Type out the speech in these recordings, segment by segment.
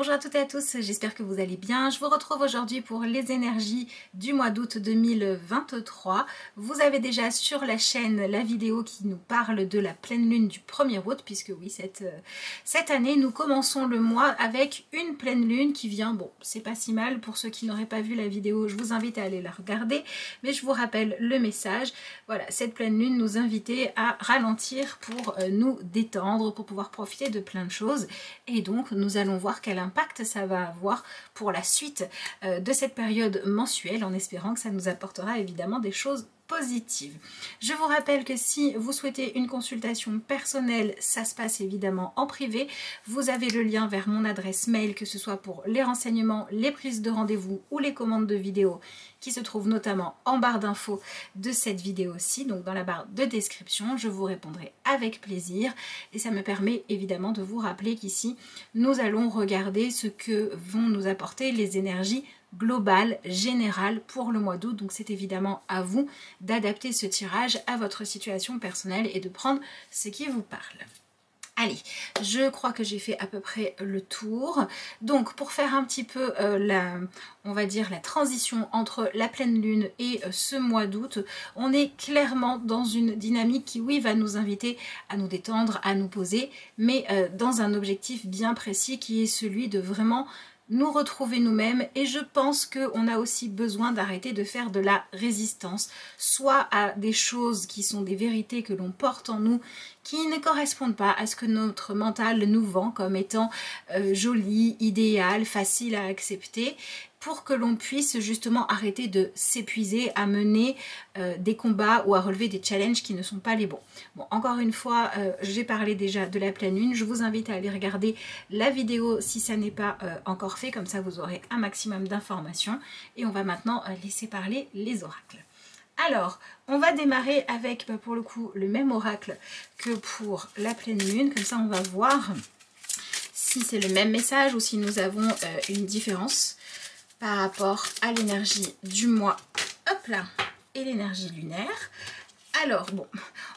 Bonjour à toutes et à tous, j'espère que vous allez bien. Je vous retrouve aujourd'hui pour les énergies du mois d'août 2023. Vous avez déjà sur la chaîne la vidéo qui nous parle de la pleine lune du 1er août, puisque oui, cette année, nous commençons le mois avec une pleine lune qui vient, bon, c'est pas si mal. Pour ceux qui n'auraient pas vu la vidéo, je vous invite à aller la regarder, mais je vous rappelle le message. Voilà, cette pleine lune nous invitait à ralentir pour nous détendre, pour pouvoir profiter de plein de choses. Et donc, nous allons voir quel impact ça va avoir pour la suite de cette période mensuelle, en espérant que ça nous apportera évidemment des choses positives. Je vous rappelle que si vous souhaitez une consultation personnelle, ça se passe évidemment en privé. Vous avez le lien vers mon adresse mail, que ce soit pour les renseignements, les prises de rendez-vous ou les commandes de vidéos, qui se trouvent notamment en barre d'infos de cette vidéo-ci, donc dans la barre de description. Je vous répondrai avec plaisir et ça me permet évidemment de vous rappeler qu'ici, nous allons regarder ce que vont nous apporter les énergies globales, générales pour le mois d'août. Donc c'est évidemment à vous d'adapter ce tirage à votre situation personnelle et de prendre ce qui vous parle. Allez, je crois que j'ai fait à peu près le tour. Donc pour faire un petit peu on va dire la transition entre la pleine lune et ce mois d'août, on est clairement dans une dynamique qui, oui, va nous inviter à nous détendre, à nous poser, mais dans un objectif bien précis qui est celui de vraiment nous retrouver nous-mêmes. Et je pense qu'on a aussi besoin d'arrêter de faire de la résistance, soit à des choses qui sont des vérités que l'on porte en nous, qui ne correspondent pas à ce que notre mental nous vend comme étant joli, idéal, facile à accepter, pour que l'on puisse justement arrêter de s'épuiser à mener des combats ou à relever des challenges qui ne sont pas les bons. Bon, encore une fois, j'ai parlé déjà de la pleine lune. Je vous invite à aller regarder la vidéo si ça n'est pas encore fait, comme ça vous aurez un maximum d'informations. Et on va maintenant laisser parler les oracles. Alors, on va démarrer avec, pour le coup, le même oracle que pour la pleine lune. Comme ça, on va voir si c'est le même message ou si nous avons une différence par rapport à l'énergie du mois, hop là, et l'énergie lunaire. Alors bon,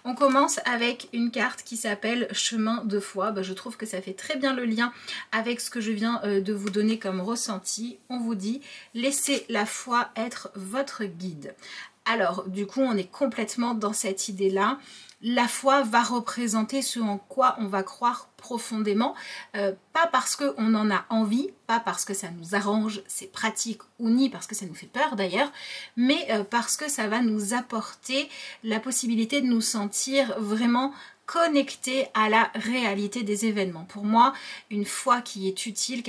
on commence avec une carte qui s'appelle Chemin de foi. Je trouve que ça fait très bien le lien avec ce que je viens de vous donner comme ressenti. On vous dit, laissez la foi être votre guide. Alors du coup, on est complètement dans cette idée-là. La foi va représenter ce en quoi on va croire profondément, pas parce qu'on en a envie, pas parce que ça nous arrange, c'est pratique, ou ni parce que ça nous fait peur d'ailleurs, mais parce que ça va nous apporter la possibilité de nous sentir vraiment connecté à la réalité des événements. Pour moi, une foi qui est utile,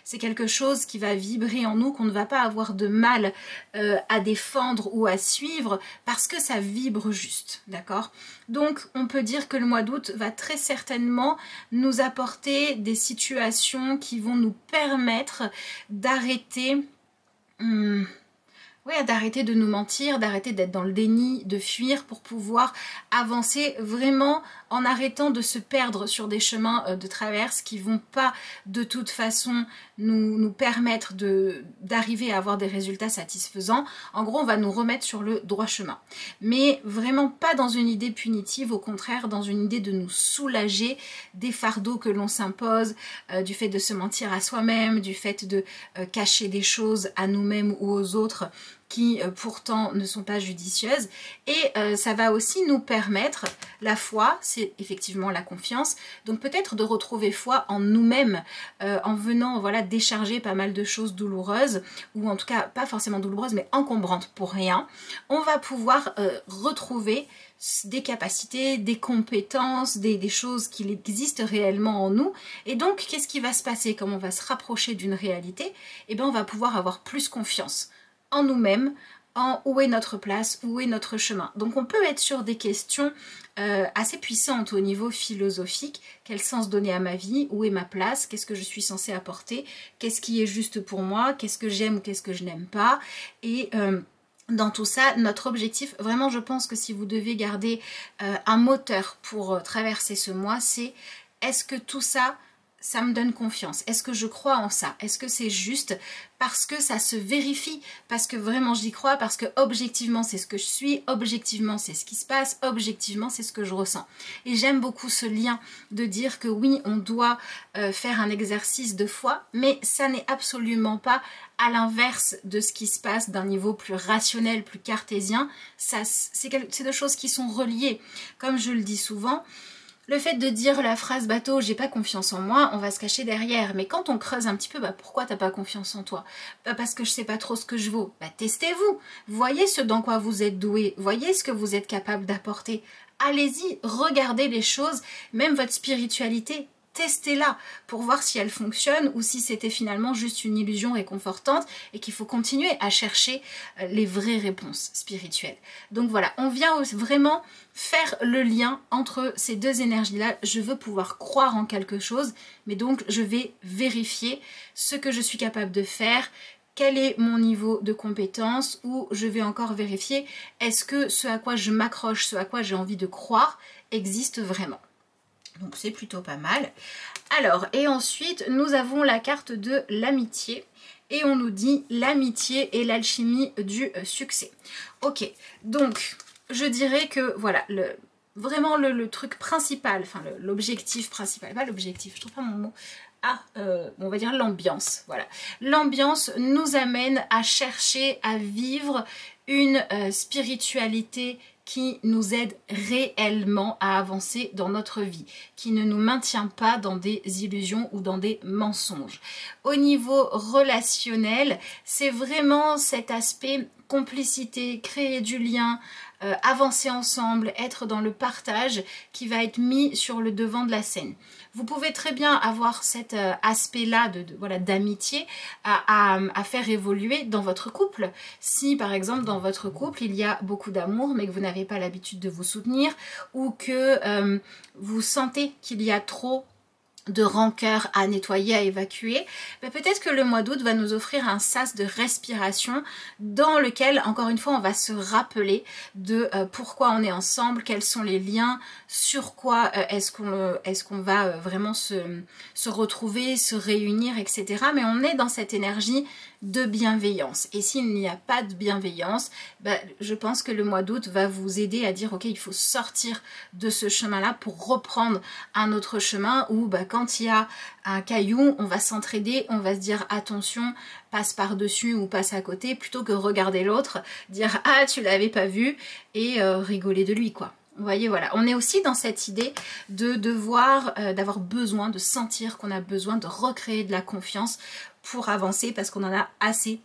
c'est quelque chose qui va vibrer en nous, qu'on ne va pas avoir de mal à défendre ou à suivre, parce que ça vibre juste, d'accord? Donc on peut dire que le mois d'août va très certainement nous apporter des situations qui vont nous permettre d'arrêter d'arrêter de nous mentir, d'arrêter d'être dans le déni, de fuir pour pouvoir avancer vraiment en arrêtant de se perdre sur des chemins de traverse qui vont pas de toute façon nous permettre d'arriver à avoir des résultats satisfaisants. En gros, on va nous remettre sur le droit chemin. Mais vraiment pas dans une idée punitive, au contraire dans une idée de nous soulager des fardeaux que l'on s'impose, du fait de se mentir à soi-même, du fait de cacher des choses à nous-mêmes ou aux autres qui pourtant ne sont pas judicieuses. Et ça va aussi nous permettre, la foi, c'est effectivement la confiance, donc peut-être de retrouver foi en nous-mêmes, en venant voilà, décharger pas mal de choses douloureuses, ou en tout cas pas forcément douloureuses, mais encombrantes pour rien. On va pouvoir retrouver des capacités, des compétences, des choses qui existent réellement en nous. Et donc, qu'est-ce qui va se passer? Comme on va se rapprocher d'une réalité, eh bien, on va pouvoir avoir plus confiance en nous-mêmes, en où est notre place, où est notre chemin. Donc on peut être sur des questions assez puissantes au niveau philosophique. Quel sens donner à ma vie? Où est ma place? Qu'est-ce que je suis censée apporter? Qu'est-ce qui est juste pour moi? Qu'est-ce que j'aime ou qu'est-ce que je n'aime pas? Et dans tout ça, notre objectif, vraiment je pense que si vous devez garder un moteur pour traverser ce mois, c'est est-ce que tout ça ça me donne confiance? Est-ce que je crois en ça? Est-ce que c'est juste parce que ça se vérifie? Parce que vraiment j'y crois? Parce que objectivement c'est ce que je suis, objectivement c'est ce qui se passe, objectivement c'est ce que je ressens. Et j'aime beaucoup ce lien de dire que oui, on doit faire un exercice de foi, mais ça n'est absolument pas à l'inverse de ce qui se passe d'un niveau plus rationnel, plus cartésien. C'est deux choses qui sont reliées. Comme je le dis souvent, le fait de dire la phrase bateau, j'ai pas confiance en moi, on va se cacher derrière. Mais quand on creuse un petit peu, pourquoi t'as pas confiance en toi? Parce que je sais pas trop ce que je vaux. Testez-vous. Voyez ce dans quoi vous êtes doué. Voyez ce que vous êtes capable d'apporter. Allez-y, regardez les choses, même votre spiritualité. Testez-la pour voir si elle fonctionne ou si c'était finalement juste une illusion réconfortante et qu'il faut continuer à chercher les vraies réponses spirituelles. Donc voilà, on vient vraiment faire le lien entre ces deux énergies-là. Je veux pouvoir croire en quelque chose, mais donc je vais vérifier ce que je suis capable de faire, quel est mon niveau de compétence, ou je vais encore vérifier est-ce que ce à quoi je m'accroche, ce à quoi j'ai envie de croire existe vraiment. Donc c'est plutôt pas mal. Alors, et ensuite, nous avons la carte de l'amitié. Et on nous dit l'amitié et l'alchimie du succès. Ok, donc je dirais que voilà, vraiment le truc principal, enfin l'objectif principal, pas l'objectif, je trouve pas mon mot. On va dire l'ambiance, voilà. L'ambiance nous amène à chercher à vivre une spiritualité qui nous aide réellement à avancer dans notre vie, qui ne nous maintient pas dans des illusions ou dans des mensonges. Au niveau relationnel, c'est vraiment cet aspect complicité, créer du lien, avancer ensemble, être dans le partage qui va être mis sur le devant de la scène. Vous pouvez très bien avoir cet aspect-là d'amitié à faire évoluer dans votre couple. Si par exemple dans votre couple il y a beaucoup d'amour mais que vous n'avez pas l'habitude de vous soutenir, ou que vous sentez qu'il y a trop de rancœur à nettoyer, à évacuer, peut-être que le mois d'août va nous offrir un sas de respiration dans lequel, encore une fois, on va se rappeler de pourquoi on est ensemble, quels sont les liens, sur quoi est-ce qu'on va vraiment se retrouver, se réunir, etc. Mais on est dans cette énergie de bienveillance. Et s'il n'y a pas de bienveillance, je pense que le mois d'août va vous aider à dire ok, il faut sortir de ce chemin-là pour reprendre un autre chemin où quand il y a un caillou, on va s'entraider, on va se dire attention, passe par-dessus ou passe à côté, plutôt que regarder l'autre, dire ah tu l'avais pas vu et rigoler de lui quoi. Vous voyez, voilà, on est aussi dans cette idée de devoir, d'avoir besoin, de sentir qu'on a besoin de recréer de la confiance pour avancer parce qu'on en a assez.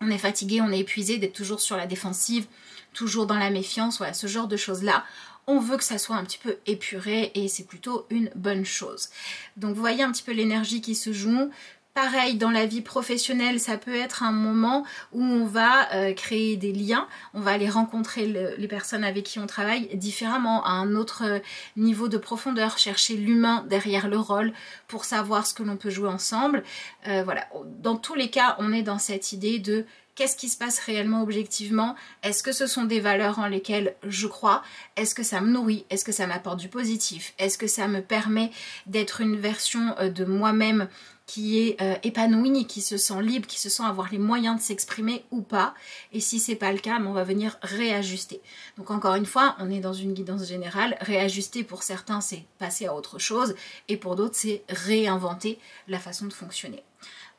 On est fatigué, on est épuisé d'être toujours sur la défensive, toujours dans la méfiance, voilà, ce genre de choses-là. On veut que ça soit un petit peu épuré et c'est plutôt une bonne chose. Donc vous voyez un petit peu l'énergie qui se joue. Pareil, dans la vie professionnelle, ça peut être un moment où on va créer des liens, on va aller rencontrer les personnes avec qui on travaille différemment, à un autre niveau de profondeur, chercher l'humain derrière le rôle pour savoir ce que l'on peut jouer ensemble. Voilà, dans tous les cas, on est dans cette idée de qu'est-ce qui se passe réellement objectivement? Est-ce que ce sont des valeurs en lesquelles je crois? Est-ce que ça me nourrit? Est-ce que ça m'apporte du positif? Est-ce que ça me permet d'être une version de moi-même qui est épanouie, qui se sent libre, qui se sent avoir les moyens de s'exprimer ou pas? Et si c'est pas le cas, on va venir réajuster. Donc encore une fois, on est dans une guidance générale. Réajuster pour certains, c'est passer à autre chose, et pour d'autres, c'est réinventer la façon de fonctionner.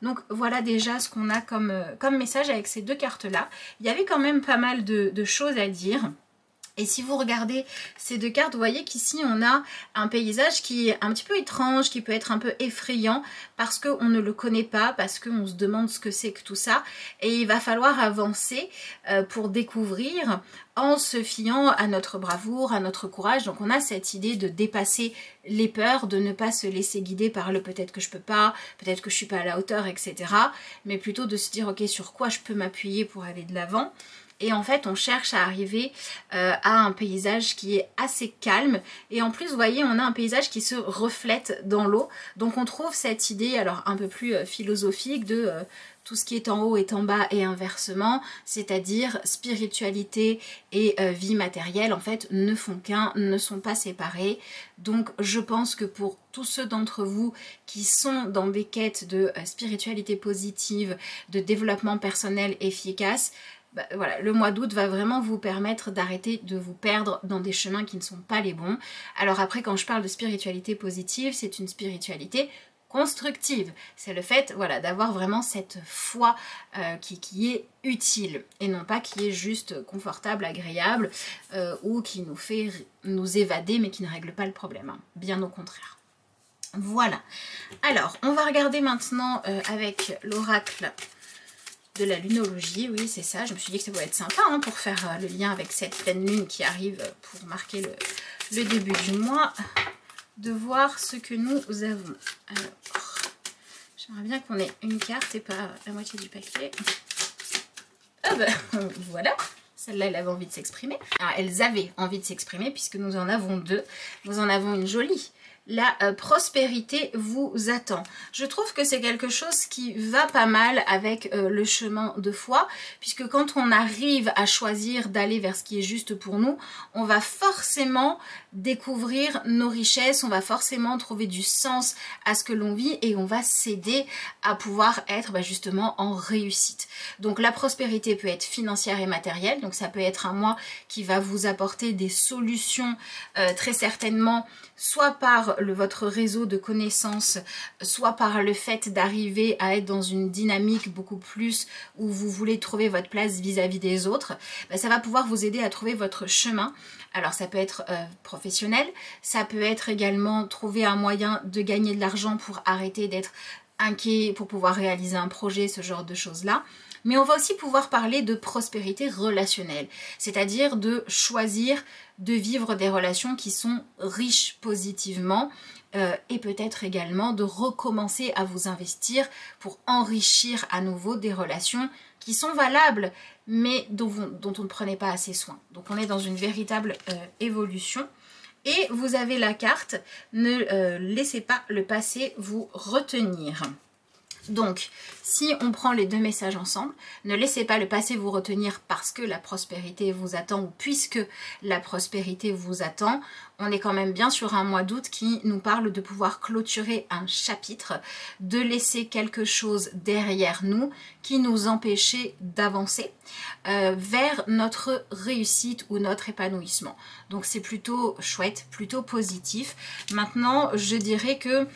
Donc voilà déjà ce qu'on a comme message avec ces deux cartes-là. Il y avait quand même pas mal de choses à dire. Et si vous regardez ces deux cartes, vous voyez qu'ici on a un paysage qui est un petit peu étrange, qui peut être un peu effrayant parce qu'on ne le connaît pas, parce qu'on se demande ce que c'est que tout ça. Et il va falloir avancer pour découvrir en se fiant à notre bravoure, à notre courage. Donc on a cette idée de dépasser les peurs, de ne pas se laisser guider par le peut-être que je peux pas, peut-être que je suis pas à la hauteur, etc. Mais plutôt de se dire ok, sur quoi je peux m'appuyer pour aller de l'avant. et en fait on cherche à arriver à un paysage qui est assez calme, et en plus vous voyez on a un paysage qui se reflète dans l'eau, donc on trouve cette idée alors un peu plus philosophique de tout ce qui est en haut est en bas et inversement, c'est-à-dire spiritualité et vie matérielle en fait ne font qu'un, ne sont pas séparés. Donc je pense que pour tous ceux d'entre vous qui sont dans des quêtes de spiritualité positive, de développement personnel efficace, bah, voilà, le mois d'août va vraiment vous permettre d'arrêter de vous perdre dans des chemins qui ne sont pas les bons. Alors après, quand je parle de spiritualité positive, c'est une spiritualité constructive. C'est le fait voilà, d'avoir vraiment cette foi qui est utile et non pas qui est juste confortable, agréable ou qui nous fait nous évader mais qui ne règle pas le problème. Hein. Bien au contraire. Voilà. Alors, on va regarder maintenant avec l'oracle de la lunologie. Oui, c'est ça. Je me suis dit que ça pourrait être sympa hein, pour faire le lien avec cette pleine lune qui arrive pour marquer le début du mois. De voir ce que nous avons. Alors, j'aimerais bien qu'on ait une carte et pas la moitié du paquet. Ah ben, voilà. Celle-là, elle avait envie de s'exprimer. Alors, elles avaient envie de s'exprimer puisque nous en avons deux. Nous en avons une jolie. La prospérité vous attend. Je trouve que c'est quelque chose qui va pas mal avec le chemin de foi, puisque quand on arrive à choisir d'aller vers ce qui est juste pour nous, on va forcément découvrir nos richesses, on va forcément trouver du sens à ce que l'on vit et on va s'aider à pouvoir être justement en réussite. Donc la prospérité peut être financière et matérielle, donc ça peut être un mois qui va vous apporter des solutions très certainement, soit par votre réseau de connaissances, soit par le fait d'arriver à être dans une dynamique beaucoup plus où vous voulez trouver votre place vis-à-vis des autres, ça va pouvoir vous aider à trouver votre chemin. Alors ça peut être professionnel, ça peut être également trouver un moyen de gagner de l'argent pour arrêter d'être inquiet, pour pouvoir réaliser un projet, ce genre de choses-là. Mais on va aussi pouvoir parler de prospérité relationnelle, c'est-à-dire de choisir de vivre des relations qui sont riches positivement et peut-être également de recommencer à vous investir pour enrichir à nouveau des relations qui sont valables mais dont on ne prenait pas assez soin. Donc on est dans une véritable évolution. Et vous avez la carte « Ne laissez pas le passé vous retenir ». Donc, si on prend les deux messages ensemble, ne laissez pas le passé vous retenir parce que la prospérité vous attend ou puisque la prospérité vous attend. On est quand même bien sur un mois d'août qui nous parle de pouvoir clôturer un chapitre, de laisser quelque chose derrière nous qui nous empêchait d'avancer vers notre réussite ou notre épanouissement. Donc c'est plutôt chouette, plutôt positif. Maintenant, je dirais que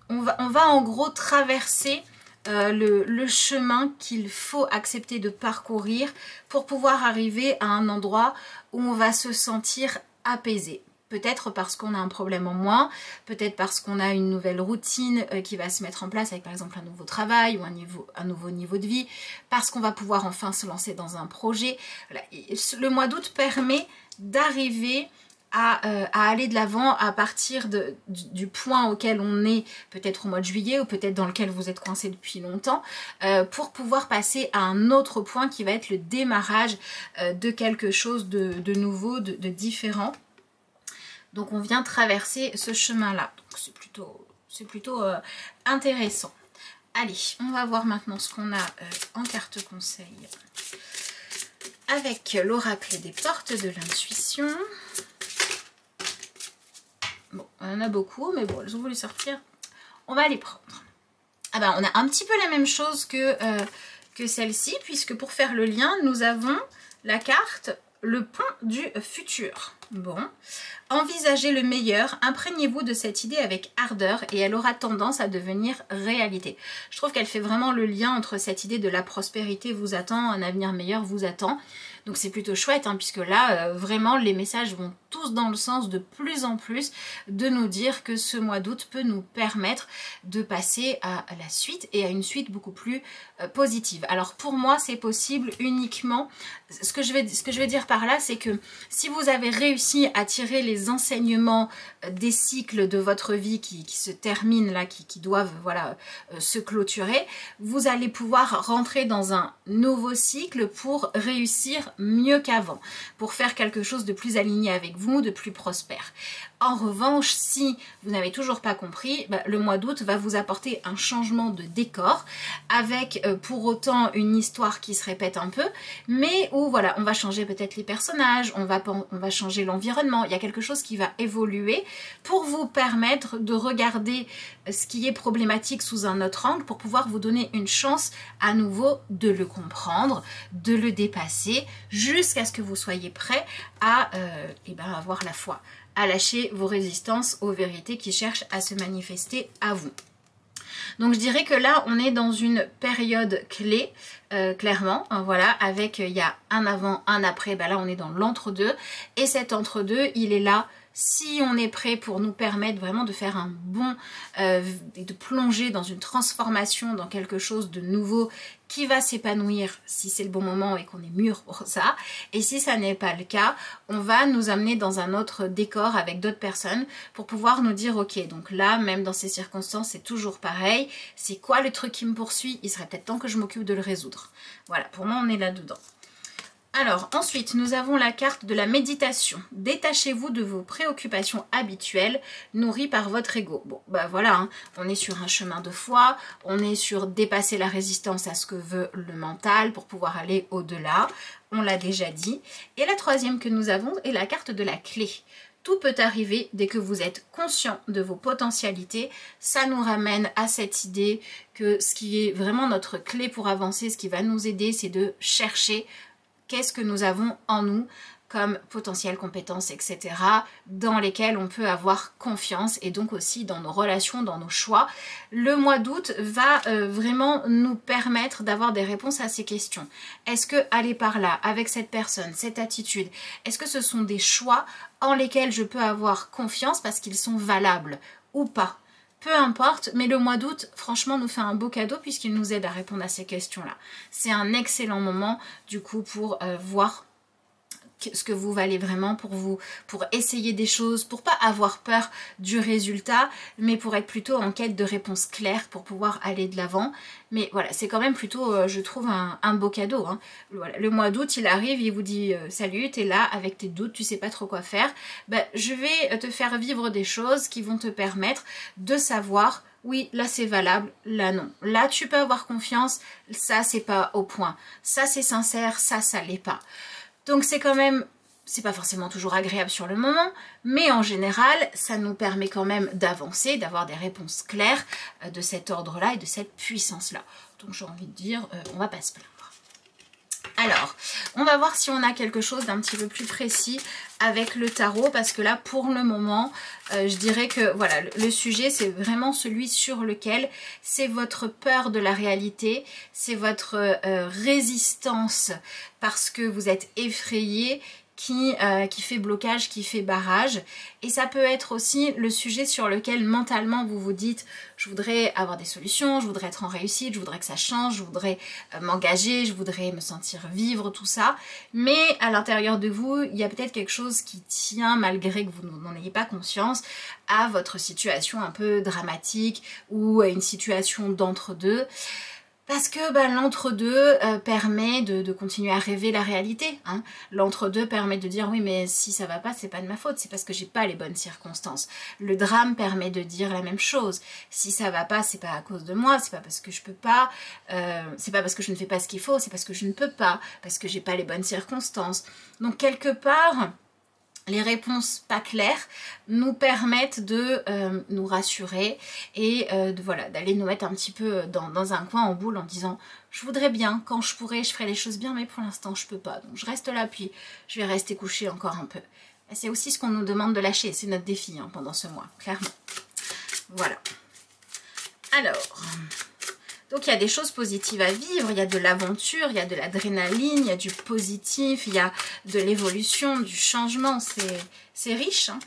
on va en gros traverser le chemin qu'il faut accepter de parcourir pour pouvoir arriver à un endroit où on va se sentir apaisé. Peut-être parce qu'on a un problème en moins, peut-être parce qu'on a une nouvelle routine qui va se mettre en place avec par exemple un nouveau travail ou un nouveau niveau de vie, parce qu'on va pouvoir enfin se lancer dans un projet. Voilà. Le mois d'août permet d'arriver à aller de l'avant à partir du point auquel on est peut-être au mois de juillet ou peut-être dans lequel vous êtes coincé depuis longtemps pour pouvoir passer à un autre point qui va être le démarrage de quelque chose de nouveau, de différent. Donc on vient traverser ce chemin-là. Donc c'est plutôt intéressant. Allez, on va voir maintenant ce qu'on a en carte conseil avec l'oracle des portes de l'intuition. Bon, on en a beaucoup, mais bon, elles ont voulu sortir. On va les prendre. Ah ben, on a un petit peu la même chose que celle-ci, puisque pour faire le lien, nous avons la carte le pont du futur. Bon, envisagez le meilleur, imprégnez-vous de cette idée avec ardeur et elle aura tendance à devenir réalité. Je trouve qu'elle fait vraiment le lien entre cette idée de la prospérité vous attend, un avenir meilleur vous attend. Donc c'est plutôt chouette, hein, puisque là, vraiment, les messages vont tous dans le sens de plus en plus de nous dire que ce mois d'août peut nous permettre de passer à la suite et à une suite beaucoup plus positive. Alors pour moi c'est possible uniquement, ce que je vais dire par là, c'est que si vous avez réussi à tirer les enseignements des cycles de votre vie qui se terminent là, qui doivent voilà, se clôturer, vous allez pouvoir rentrer dans un nouveau cycle pour réussir mieux qu'avant, pour faire quelque chose de plus aligné avec vous, de plus prospère. En revanche, si vous n'avez toujours pas compris, le mois d'août va vous apporter un changement de décor avec pour autant une histoire qui se répète un peu, mais où voilà, on va changer peut-être les personnages, on va changer l'environnement, il y a quelque chose qui va évoluer pour vous permettre de regarder ce qui est problématique sous un autre angle pour pouvoir vous donner une chance à nouveau de le comprendre, de le dépasser jusqu'à ce que vous soyez prêt à avoir la foi, à lâcher vos résistances aux vérités qui cherchent à se manifester à vous. Donc je dirais que là on est dans une période clé, clairement, hein, voilà, avec il y a un avant, un après, là on est dans l'entre-deux, et cet entre-deux il est là si on est prêt pour nous permettre vraiment de faire un bond et de plonger dans une transformation, dans quelque chose de nouveau qui va s'épanouir si c'est le bon moment et qu'on est mûr pour ça. Et si ça n'est pas le cas, on va nous amener dans un autre décor avec d'autres personnes pour pouvoir nous dire ok, donc là, même dans ces circonstances, c'est toujours pareil. C'est quoi le truc qui me poursuit? Il serait peut-être temps que je m'occupe de le résoudre. Voilà, pour moi, on est là-dedans. Alors ensuite nous avons la carte de la méditation. Détachez-vous de vos préoccupations habituelles nourries par votre ego. Bon voilà, hein, on est sur un chemin de foi, on est sur dépasser la résistance à ce que veut le mental pour pouvoir aller au-delà, on l'a déjà dit. Et la troisième que nous avons est la carte de la clé. Tout peut arriver dès que vous êtes conscient de vos potentialités. Ça nous ramène à cette idée que ce qui est vraiment notre clé pour avancer, ce qui va nous aider, c'est de chercher qu'est-ce que nous avons en nous comme potentielles compétences, etc., dans lesquelles on peut avoir confiance et donc aussi dans nos relations, dans nos choix. Le mois d'août va vraiment nous permettre d'avoir des réponses à ces questions. Est-ce que aller par là, avec cette personne, cette attitude, est-ce que ce sont des choix en lesquels je peux avoir confiance parce qu'ils sont valables ou pas? Peu importe, mais le mois d'août, franchement, nous fait un beau cadeau puisqu'il nous aide à répondre à ces questions-là. C'est un excellent moment, du coup, pour voir ce que vous valez vraiment, pour essayer des choses, pour pas avoir peur du résultat, mais pour être plutôt en quête de réponses claires pour pouvoir aller de l'avant. Mais voilà, c'est quand même plutôt, je trouve, un beau cadeau, hein. Voilà, le mois d'août, il arrive, il vous dit salut, t'es là avec tes doutes, tu sais pas trop quoi faire. Je vais te faire vivre des choses qui vont te permettre de savoir oui, là c'est valable, là non. Là tu peux avoir confiance, ça c'est pas au point. Ça c'est sincère, ça l'est pas. Donc c'est quand même, c'est pas forcément toujours agréable sur le moment, mais en général, ça nous permet quand même d'avancer, d'avoir des réponses claires de cet ordre-là et de cette puissance-là. Donc j'ai envie de dire, on va pas se plaindre. Alors, on va voir si on a quelque chose d'un petit peu plus précis avec le tarot, parce que là, pour le moment, je dirais que voilà, le sujet, c'est vraiment celui sur lequel c'est votre peur de la réalité, c'est votre résistance parce que vous êtes effrayé qui fait blocage, qui fait barrage. Et ça peut être aussi le sujet sur lequel mentalement vous vous dites je voudrais avoir des solutions, je voudrais être en réussite, je voudrais que ça change, je voudrais m'engager, je voudrais me sentir vivre, tout ça. Mais à l'intérieur de vous, il y a peut-être quelque chose qui tient, malgré que vous n'en ayez pas conscience, à votre situation un peu dramatique ou à une situation d'entre-deux. Parce que l'entre-deux permet de continuer à rêver la réalité, hein. L'entre-deux permet de dire oui mais si ça va pas c'est pas de ma faute, c'est parce que j'ai pas les bonnes circonstances. Le drame permet de dire la même chose. Si ça va pas c'est pas à cause de moi, c'est pas parce que je peux pas, c'est pas parce que je ne fais pas ce qu'il faut, c'est parce que je ne peux pas, parce que j'ai pas les bonnes circonstances. Donc quelque part, les réponses pas claires nous permettent de nous rassurer et voilà, d'aller nous mettre un petit peu dans un coin en boule en disant je voudrais bien, quand je pourrai, je ferai les choses bien, mais pour l'instant je peux pas. Donc je reste là, puis je vais rester couchée encore un peu. C'est aussi ce qu'on nous demande de lâcher, c'est notre défi hein, pendant ce mois, clairement. Voilà. Alors, Donc il y a des choses positives à vivre, il y a de l'aventure, il y a de l'adrénaline, il y a du positif, il y a de l'évolution, du changement, c'est riche. Hein.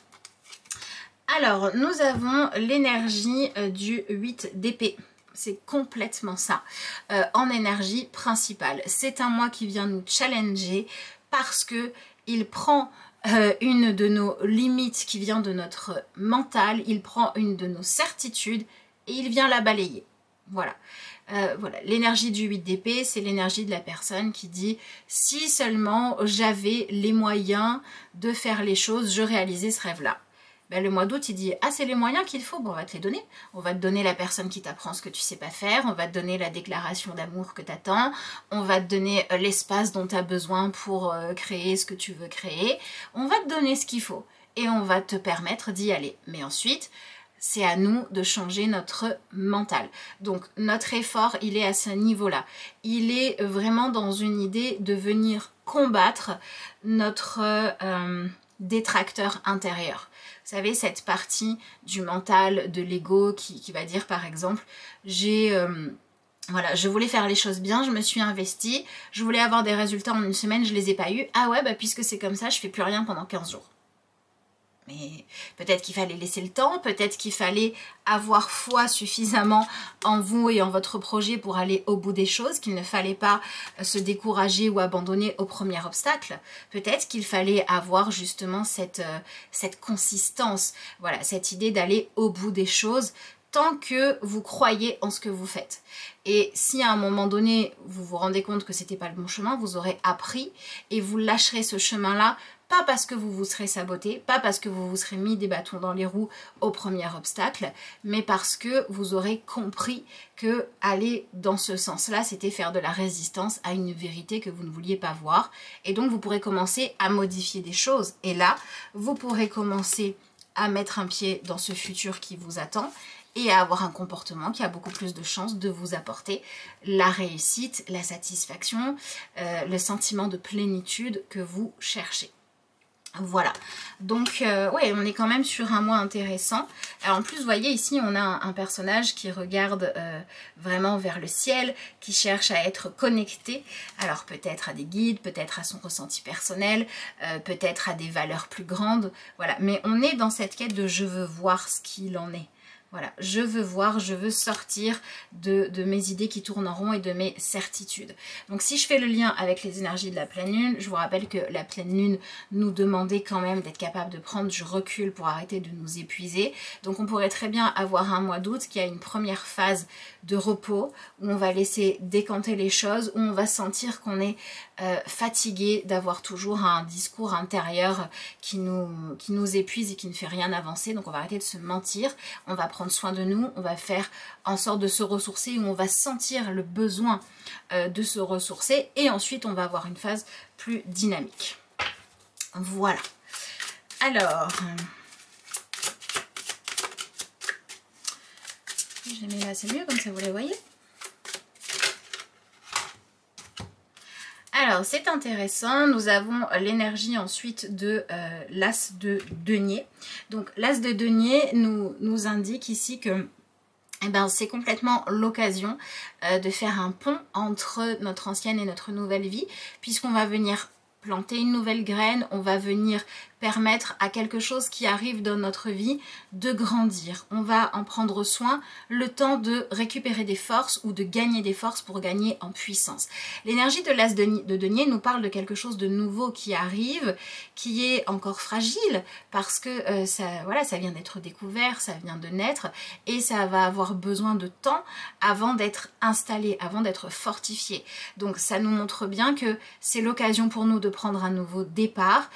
Alors, nous avons l'énergie du 8 d'épée. C'est complètement ça, en énergie principale. C'est un mois qui vient nous challenger parce que il prend une de nos limites qui vient de notre mental, il prend une de nos certitudes et il vient la balayer. Voilà. Voilà. L'énergie du 8 d'épée, c'est l'énergie de la personne qui dit « Si seulement j'avais les moyens de faire les choses, je réalisais ce rêve-là. » Ben, le mois d'août, il dit « Ah, c'est les moyens qu'il faut, bon, on va te les donner. On va te donner la personne qui t'apprend ce que tu sais pas faire, on va te donner la déclaration d'amour que tu attends, on va te donner l'espace dont tu as besoin pour créer ce que tu veux créer, on va te donner ce qu'il faut et on va te permettre d'y aller. Mais ensuite, c'est à nous de changer notre mental. Donc, notre effort, il est à ce niveau-là. Il est vraiment dans une idée de venir combattre notre détracteur intérieur. Vous savez, cette partie du mental, de l'ego qui va dire par exemple, voilà, je voulais faire les choses bien, je me suis investie, je voulais avoir des résultats en une semaine, je les ai pas eus. Ah ouais, bah puisque c'est comme ça, je fais plus rien pendant 15 jours. Mais peut-être qu'il fallait laisser le temps, peut-être qu'il fallait avoir foi suffisamment en vous et en votre projet pour aller au bout des choses, qu'il ne fallait pas se décourager ou abandonner au premier obstacle. Peut-être qu'il fallait avoir justement cette consistance, voilà, cette idée d'aller au bout des choses tant que vous croyez en ce que vous faites. Et si à un moment donné, vous vous rendez compte que c'était pas le bon chemin, vous aurez appris et vous lâcherez ce chemin-là, pas parce que vous vous serez saboté, pas parce que vous vous serez mis des bâtons dans les roues au premier obstacle, mais parce que vous aurez compris que aller dans ce sens-là, c'était faire de la résistance à une vérité que vous ne vouliez pas voir. Et donc, vous pourrez commencer à modifier des choses. Et là, vous pourrez commencer à mettre un pied dans ce futur qui vous attend et à avoir un comportement qui a beaucoup plus de chances de vous apporter la réussite, la satisfaction, le sentiment de plénitude que vous cherchez. Voilà, donc ouais, on est quand même sur un mois intéressant. Alors en plus, vous voyez ici, on a un personnage qui regarde vraiment vers le ciel, qui cherche à être connecté. Alors peut-être à des guides, peut-être à son ressenti personnel, peut-être à des valeurs plus grandes. Voilà, mais on est dans cette quête de je veux voir ce qu'il en est. Voilà, je veux voir, je veux sortir de mes idées qui tournent en rond et de mes certitudes. Donc si je fais le lien avec les énergies de la pleine lune, je vous rappelle que la pleine lune nous demandait quand même d'être capable de prendre du recul pour arrêter de nous épuiser. Donc on pourrait très bien avoir un mois d'août qui a une première phase de repos, où on va laisser décanter les choses, où on va sentir qu'on est fatigué d'avoir toujours un discours intérieur qui nous épuise et qui ne fait rien avancer. Donc on va arrêter de se mentir, on va prendre soin de nous, on va faire en sorte de se ressourcer, où on va sentir le besoin de se ressourcer, et ensuite on va avoir une phase plus dynamique. Voilà. Alors, je les mets là, c'est mieux, comme ça vous les voyez. Alors, c'est intéressant, nous avons l'énergie ensuite de l'as de denier. Donc, l'as de denier nous indique ici que eh ben, c'est complètement l'occasion de faire un pont entre notre ancienne et notre nouvelle vie, puisqu'on va venir planter une nouvelle graine, on va venir permettre à quelque chose qui arrive dans notre vie de grandir. On va en prendre soin le temps de récupérer des forces ou de gagner des forces pour gagner en puissance. L'énergie de l'as de denier nous parle de quelque chose de nouveau qui arrive, qui est encore fragile parce que ça vient d'être découvert, ça vient de naître et ça va avoir besoin de temps avant d'être installé, avant d'être fortifié. Donc ça nous montre bien que c'est l'occasion pour nous de prendre un nouveau départ,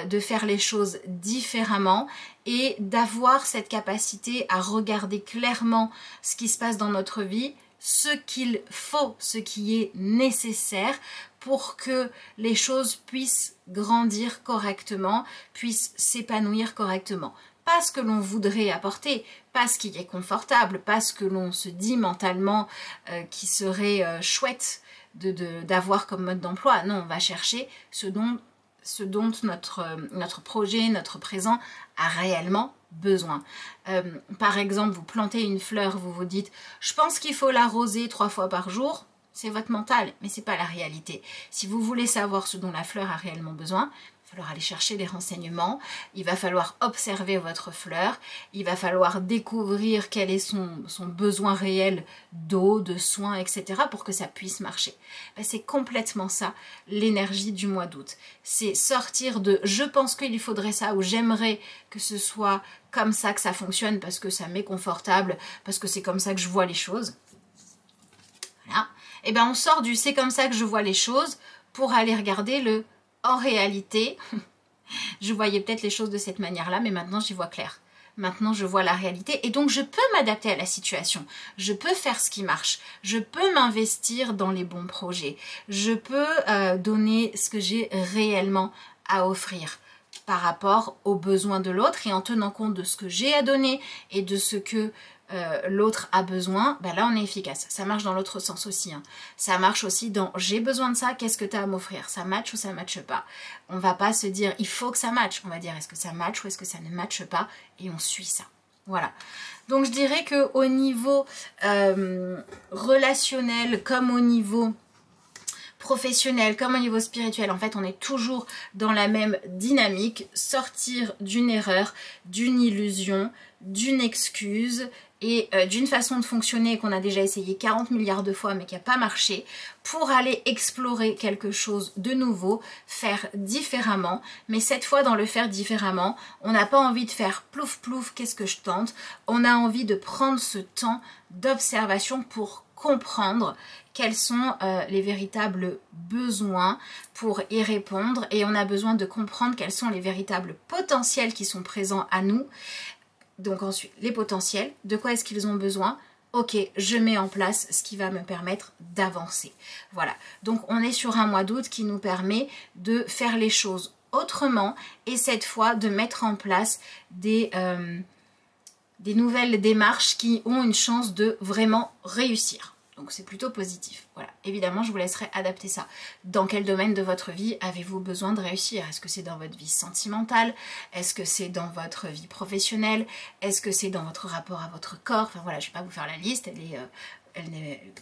de faire les choses différemment et d'avoir cette capacité à regarder clairement ce qui se passe dans notre vie, ce qu'il faut, ce qui est nécessaire pour que les choses puissent grandir correctement, puissent s'épanouir correctement. Pas ce que l'on voudrait apporter, pas ce qui est confortable, pas ce que l'on se dit mentalement qui serait chouette d'avoir comme mode d'emploi. Non, on va chercher ce dont ce dont notre projet, notre présent a réellement besoin. Par exemple, vous plantez une fleur, vous vous dites « je pense qu'il faut l'arroser 3 fois par jour », c'est votre mental, mais ce n'est pas la réalité. Si vous voulez savoir ce dont la fleur a réellement besoin, il va falloir aller chercher des renseignements, il va falloir observer votre fleur, il va falloir découvrir quel est son besoin réel d'eau, de soins, etc. pour que ça puisse marcher. Ben, c'est complètement ça, l'énergie du mois d'août. C'est sortir de « je pense qu'il faudrait ça » ou « j'aimerais que ce soit comme ça que ça fonctionne parce que ça m'est confortable, parce que c'est comme ça que je vois les choses ». Voilà. Et bien on sort du « c'est comme ça que je vois les choses » pour aller regarder le « en réalité ». Je voyais peut-être les choses de cette manière-là, mais maintenant j'y vois clair. Maintenant je vois la réalité et donc je peux m'adapter à la situation. Je peux faire ce qui marche. Je peux m'investir dans les bons projets. Je peux donner ce que j'ai réellement à offrir par rapport aux besoins de l'autre et en tenant compte de ce que j'ai à donner et de ce que l'autre a besoin, ben là on est efficace. Ça marche dans l'autre sens aussi. Hein. Ça marche aussi dans j'ai besoin de ça, qu'est-ce que tu as à m'offrir? Ça match ou ça matche pas? On va pas se dire il faut que ça matche. On va dire est-ce que ça match ou est-ce que ça ne matche pas? Et on suit ça. Voilà. Donc je dirais qu'au niveau relationnel comme au niveau professionnel comme au niveau spirituel, en fait on est toujours dans la même dynamique, sortir d'une erreur, d'une illusion, d'une excuse et d'une façon de fonctionner qu'on a déjà essayé 40 milliards de fois mais qui n'a pas marché, pour aller explorer quelque chose de nouveau, faire différemment, mais cette fois dans le faire différemment, on n'a pas envie de faire plouf plouf, qu'est-ce que je tente, on a envie de prendre ce temps d'observation pour comprendre quels sont les véritables besoins pour y répondre et on a besoin de comprendre quels sont les véritables potentiels qui sont présents à nous. Donc ensuite, les potentiels, de quoi est-ce qu'ils ont besoin? Ok, je mets en place ce qui va me permettre d'avancer. Voilà, donc on est sur un mois d'août qui nous permet de faire les choses autrement et cette fois de mettre en place des nouvelles démarches qui ont une chance de vraiment réussir. Donc c'est plutôt positif. Voilà. Évidemment, je vous laisserai adapter ça. Dans quel domaine de votre vie avez-vous besoin de réussir? Est-ce que c'est dans votre vie sentimentale? Est-ce que c'est dans votre vie professionnelle? Est-ce que c'est dans votre rapport à votre corps? Enfin voilà, je ne vais pas vous faire la liste.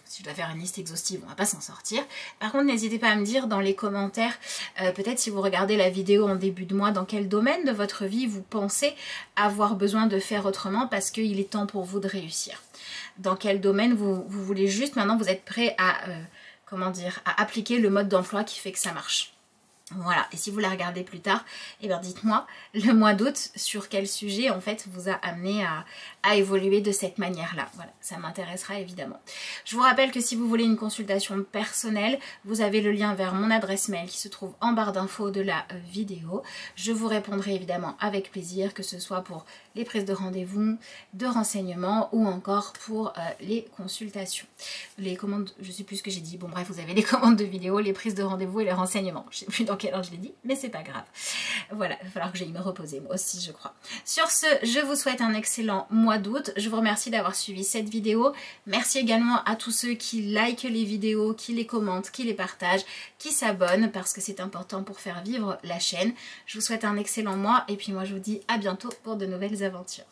Si je dois faire une liste exhaustive, on ne va pas s'en sortir. Par contre, n'hésitez pas à me dire dans les commentaires, peut-être si vous regardez la vidéo en début de mois, dans quel domaine de votre vie vous pensez avoir besoin de faire autrement parce qu'il est temps pour vous de réussir. Dans quel domaine vous voulez juste, maintenant vous êtes prêt à, à appliquer le mode d'emploi qui fait que ça marche. Voilà, et si vous la regardez plus tard, eh bien dites-moi le mois d'août sur quel sujet en fait vous a amené à évoluer de cette manière-là. Voilà, ça m'intéressera évidemment. Je vous rappelle que si vous voulez une consultation personnelle, vous avez le lien vers mon adresse mail qui se trouve en barre d'infos de la vidéo. Je vous répondrai évidemment avec plaisir, que ce soit pour les prises de rendez-vous, de renseignements ou encore pour les consultations. Les commandes, je sais plus ce que j'ai dit, bon bref, vous avez les commandes de vidéos, les prises de rendez-vous et les renseignements. Je sais plus dans quelle heure je l'ai dit, mais c'est pas grave. Voilà, il va falloir que j'aille me reposer moi aussi, je crois. Sur ce, je vous souhaite un excellent mois d'août. Je vous remercie d'avoir suivi cette vidéo. Merci également à tous ceux qui likent les vidéos, qui les commentent, qui les partagent, qui s'abonnent parce que c'est important pour faire vivre la chaîne. Je vous souhaite un excellent mois et puis moi je vous dis à bientôt pour de nouvelles aventures.